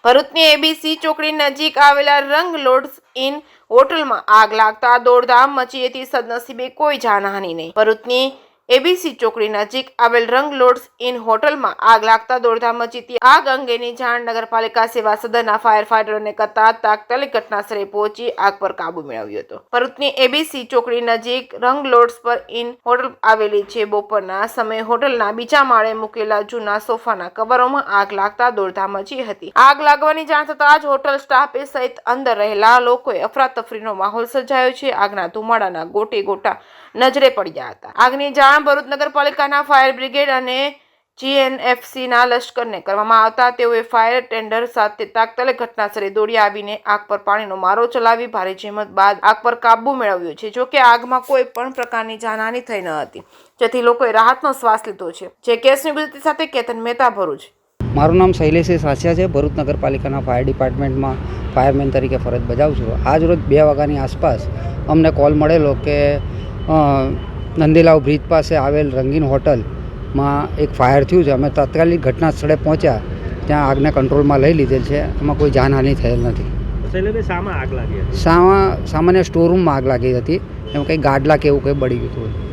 ભરૂચની એબીસી ચોકડી નજીક આવેલા રંગ લોડ્સ ઇન હોટલમાં આગ લાગતા દોડધામ મચી હતી. સદનસીબે કોઈ જાનહાનિ નહીં. ભરૂચની એબીસી ચોકડી નજીક આવેલ રંગ લોડ્સ ઇન હોટલમાં આગ લાગતા દોડધામ મચી હતી. આગ અંગેની જાણ નગરપાલિકા સેવા સદનના ફાયર ફાઈટરોને કરતા તાત્કાલિક ઘટનાસ્થળે પહોંચી આગ પર કાબુ મેળવ્યો હતો. ભરૂચની એબીસી ચોકડી નજીક રંગ લોડ્સ પર ઇન હોટલ આવેલી છે. બપોરના સમયે હોટલના બીજા માળે મૂકેલા જૂના સોફાના કવરોમાં આગ લાગતા દોડધામ મચી હતી. આગ લાગવાની જાણ થતાં જ હોટલ સ્ટાફે સહિત અંદર રહેલા લોકોએ અફરાતફરીનો માહોલ સર્જાયો છે. આગના ધુમાડાના ગોટે ગોટા નજરે પડ્યા હતા. આગની જાણ ભરૂચ નગરપાલિકાના ફાયર બ્રિગેડ અને જીએનએફસીના લશ્કરને કરવામાં આવતા તેઓએ ફાયર ટેન્ડર સાથે તાત્કાલિક ઘટનાસ્થળે દોડી આવીને આગ પર પાણીનો મારો ચલાવી ભારે જહેમત બાદ આગ પર કાબુ મેળવ્યો છે. જોકે આગમાં કોઈ પણ પ્રકારની જાનહાનિ થઈ ન હતી, જેથી લોકોએ રાહતનો શ્વાસ લીધો છે. જે કેસની વિગત સાથે કેતન મહેતા, ભરૂચ. મારું નામ શૈલેષ સાસિયા છે. ભરૂચ નગરપાલિકાના ફાયર ડિપાર્ટમેન્ટમાં ફાયરમેન તરીકે ફરજ બજાવું છું. આજ રોજ 2 વાગ્યાની આસપાસ અમને કોલ મળેલો કે નંદીલાવ બ્રિજ પાસે આવેલ રંગીન હોટલમાં એક ફાયર થયું છે. અમે તાત્કાલિક ઘટના સ્થળે પહોંચ્યા, ત્યાં આગને કંટ્રોલમાં લઈ લીધેલ છે. એમાં કોઈ જાનહાનિ થયેલ નથી. શામાં આગ લાગી હતી? સામાન્ય સ્ટોર રૂમમાં આગ લાગી હતી. એમાં કંઈ ગાડલા કે એવું કંઈ બળી ગયું હતું.